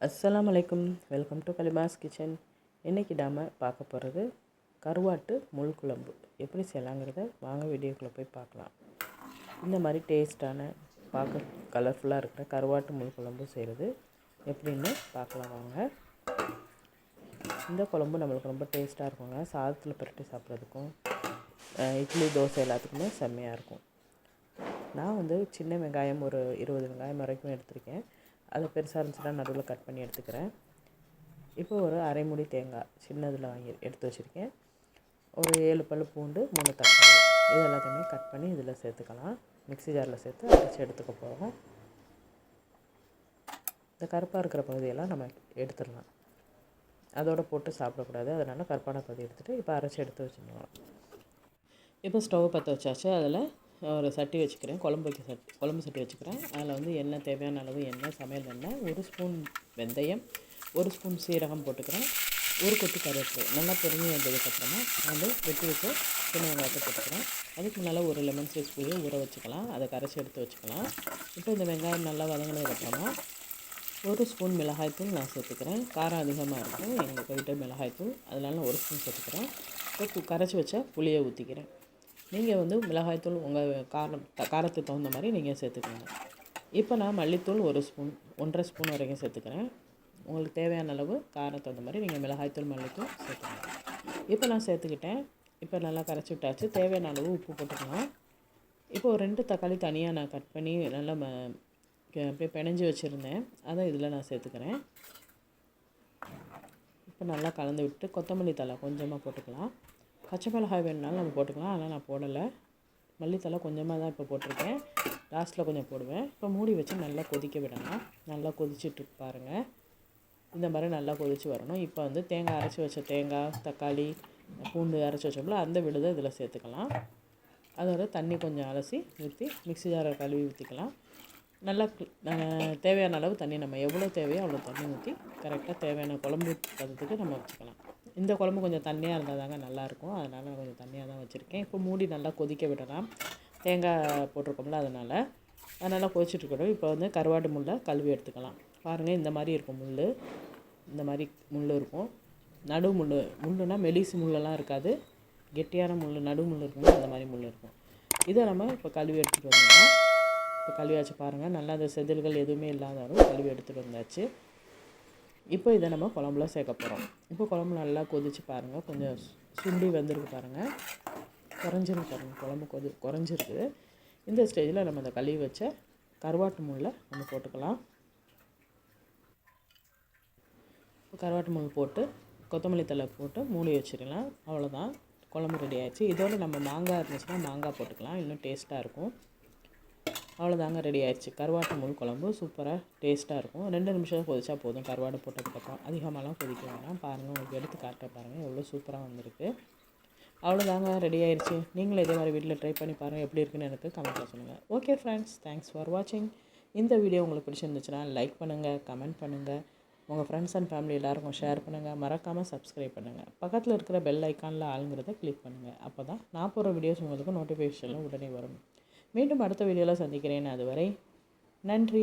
அஸ்ஸலாமு அலைக்கும். Welcome to Kalima's kitchen. இன்றைக்கி நாம் பார்க்க போகிறது கருவாட்டு முள் குழம்பு எப்படி செய்யலாங்கிறத வாங்க வீடியோக்குள்ளே போய் பார்க்கலாம். இந்த மாதிரி டேஸ்ட்டான பார்க்க கலர்ஃபுல்லாக இருக்கிற கருவாட்டு முள் குழம்பு செய்கிறது எப்படின்னு பார்க்கலாம் வாங்க. இந்த குழம்பு நம்மளுக்கு ரொம்ப டேஸ்ட்டாக இருக்குங்க. சாதத்தில் புரட்டி சாப்பிட்றதுக்கும் இட்லி தோசை எல்லாத்துக்குமே செம்மையாக இருக்கும். நான் சின்ன வெங்காயம் ஒரு 20 வெங்காயம் வரைக்கும் எடுத்திருக்கேன். அதை பெருசாக இருந்துச்சுன்னா நடுவில் கட் பண்ணி எடுத்துக்கிறேன். இப்போ ஒரு அரை மூடி தேங்காய் சின்னதில் வாங்கி எடுத்து வச்சுருக்கேன். ஒரு 7 பல் பூண்டு, 3 தக்காளி இது எல்லாத்தையுமே கட் பண்ணி இதில் சேர்த்துக்கலாம். மிக்ஸி ஜாரில் சேர்த்து அரைச்சி எடுத்துக்க போகிறோம். இந்த கருப்பாக இருக்கிற பகுதியெல்லாம் நம்ம எடுத்துடலாம். அதோடு போட்டு சாப்பிடக்கூடாது. அதனால் கருப்பான பகுதி எடுத்துகிட்டு இப்போ அரைச்சி எடுத்து வச்சுருந்தோம். இப்போ ஸ்டவ் பற்ற வச்சாச்சு. அதில் ஒரு சட்டி வச்சுக்கிறேன். குழம்பு சட்டி வச்சுக்கிறேன். அதில் எண்ணெய் தேவையான அளவு எண்ணெய், சமையல் எண்ணெய், 1 ஸ்பூன் வெந்தயம், 1 ஸ்பூன் சீரகம் போட்டுக்கிறேன். ஒரு கொத்து கருவேப்பிலை நல்லா பொறுமை வந்ததுக்கப்புறமா வெட்டி வச்சு சின்ன வெங்காயத்தை போட்டுக்கிறேன். அதுக்கு முன்னால் ஒரு லெமன் சைஸ் புளியை ஊற வச்சுக்கலாம். அதை கரைச்சி எடுத்து வச்சுக்கலாம். இப்போ இந்த வெங்காயம் நல்லா வதங்கினதுக்கப்புறமா 1 ஸ்பூன் மிளகாய்த்தூள் நான் சேர்த்துக்கிறேன். காரம் அதிகமாக இருக்கும் எங்கள் வீட்டு மிளகாய்த்தூள், அதனால நான் 1 ஸ்பூன் சேர்த்துக்கிறேன். இப்போ கரைச்சி வச்ச புளியை ஊற்றிக்கிறேன். நீங்கள் மிளகாய்த்தூள் உங்கள் காரத்துக்கு தகுந்த மாதிரி நீங்கள் சேர்த்துக்கோங்க. இப்போ நான் மல்லித்தூள் 1 ஸ்பூன், 1.5 ஸ்பூன் வரைக்கும் சேர்த்துக்கிறேன். உங்களுக்கு தேவையான அளவு காரத்துக்கு தகுந்த மாதிரி நீங்கள் மிளகாய்த்தூள், மல்லித்தூள் சேர்த்துக்கோங்க. இப்போ நான் சேர்த்துக்கிட்டேன். இப்போ நல்லா கரைச்சி விட்டாச்சு. தேவையான அளவு உப்பு போட்டுக்கலாம். இப்போ ஒரு 2 தக்காளி தனியாக நான் கட் பண்ணி நல்லா அப்படியே பிணைஞ்சி வச்சுருந்தேன். அதை இதில் நான் சேர்த்துக்கிறேன். இப்போ நல்லா கலந்து விட்டு கொத்தமல்லி தழை கொஞ்சமாக போட்டுக்கலாம். பச்சை மிளகாய் வேணுனாலும் நம்ம போட்டுக்கலாம். ஆனால் நான் போடலை. மல்லித்தலை கொஞ்சமாக தான் இப்போ போட்டிருக்கேன். லாஸ்ட்டில் கொஞ்சம் போடுவேன். இப்போ மூடி வச்சு நல்லா கொதிக்க விடலாம். நல்லா கொதிச்சுட்டு பாருங்கள். இந்த மாதிரி நல்லா கொதித்து வரணும். இப்போ தேங்காய் அரைச்சி வச்ச தேங்காய், தக்காளி, பூண்டு அரைச்சி வச்சோம்ல அந்த விழுதை இதில் சேர்த்துக்கலாம். அதோட தண்ணி கொஞ்சம் அலசி ஊற்றி மிக்ஸி ஜாரை கழுவி ஊற்றிக்கலாம். நல்லா தேவையான அளவு தண்ணி நம்ம எவ்வளோ தேவையோ அவ்வளோ தண்ணி ஊற்றி கரெக்டாக தேவையான குழம்பு பதத்துக்கு நம்ம வச்சுக்கலாம். இந்த குழம்பு கொஞ்சம் தண்ணியாக இருந்தால் தாங்க நல்லாயிருக்கும். அதனால் நான் கொஞ்சம் தண்ணியாக தான் வச்சுருக்கேன். இப்போ மூடி நல்லா கொதிக்க விடலாம். தேங்காய் போட்டிருக்கோம்ல அதனால் கொதிச்சுட்ருக்கணும். இப்போ கருவாட்டு முள்ளை கழுவி எடுத்துக்கலாம். பாருங்கள், இந்த மாதிரி இருக்கும் முள். இந்த மாதிரி முள் இருக்கும். நடு முள்ளுனா மெலிசு முள்ளெல்லாம் இருக்காது. கெட்டியான முள், நடு முள் இருக்கும்போது அந்த மாதிரி முள் இருக்கும். இதை நம்ம இப்போ கழுவி எடுத்துகிட்டு வந்தோம்னா இப்போ கழுவியாச்சு பாருங்கள். நல்லா அந்த செதில்கள் எதுவுமே இல்லாதாலும் கழுவி எடுத்துகிட்டு வந்தாச்சு. இப்போ இதை நம்ம குழம்புல சேர்க்க போகிறோம். இப்போ குழம்பு நல்லா கொதிச்சு பாருங்கள். கொஞ்சம் சுண்டி வந்திருக்கு பாருங்கள். குறைஞ்சிருக்கு பாருங்கள். குழம்பு குறைஞ்சிருக்கு. இந்த ஸ்டேஜில் நம்ம அந்த கழுவி வச்ச கருவாட்டு முள்ளை நம்ம போட்டுக்கலாம். கருவாட்டு முள் போட்டு கொத்தமல்லி தழை போட்டு மூடி வச்சிடலாம். அவ்வளோதான், குழம்பு ரெடி ஆகிடுச்சு. இதோடு நம்ம மாங்காய் இருந்துச்சுன்னா மாங்காய் போட்டுக்கலாம், இன்னும் டேஸ்ட்டாக இருக்கும். அவ்வளோதாங்க, ரெடி ஆயிடுச்சு. கருவாட்டு முள் குழம்பு சூப்பராக டேஸ்ட்டாக இருக்கும். 2 நிமிஷம் கொதிச்சா போதும். கருவாடு போட்டதுக்கப்புறம் அதிகமாகலாம் கொதிக்க வேண்டாம். பாருங்கள், உங்களுக்கு எடுத்து காட்ட பாருங்கள் எவ்வளோ சூப்பராக வந்திருக்கு. அவ்வளோதாங்க, ரெடி ஆயிடுச்சு. நீங்களும் இதே மாதிரி வீட்டில் ட்ரை பண்ணி பாருங்கள். எப்படி இருக்குன்னு எனக்கு கமெண்ட்டில் சொல்லுங்கள். ஓகே ஃப்ரெண்ட்ஸ், தேங்க்ஸ் ஃபார் வாட்சிங். இந்த வீடியோ உங்களுக்கு பிடிச்சிருந்துச்சுன்னா லைக் பண்ணுங்கள், கமெண்ட் பண்ணுங்கள், உங்கள் ஃப்ரெண்ட்ஸ் அண்ட் ஃபேமிலி எல்லாருக்கும் ஷேர் பண்ணுங்கள். மறக்காமல் சப்ஸ்கிரைப் பண்ணுங்கள். பக்கத்தில் இருக்கிற பெல் ஐக்கானில் ஆளுங்கிறத கிளிக் பண்ணுங்கள். அப்போ தான் நான் போகிற வீடியோஸ் உங்களுக்கு நோட்டிஃபிகேஷனில் உடனே வரும். மீண்டும் அடுத்த வீடியோவில் சந்திக்கிறேன். அதுவரை நன்றி.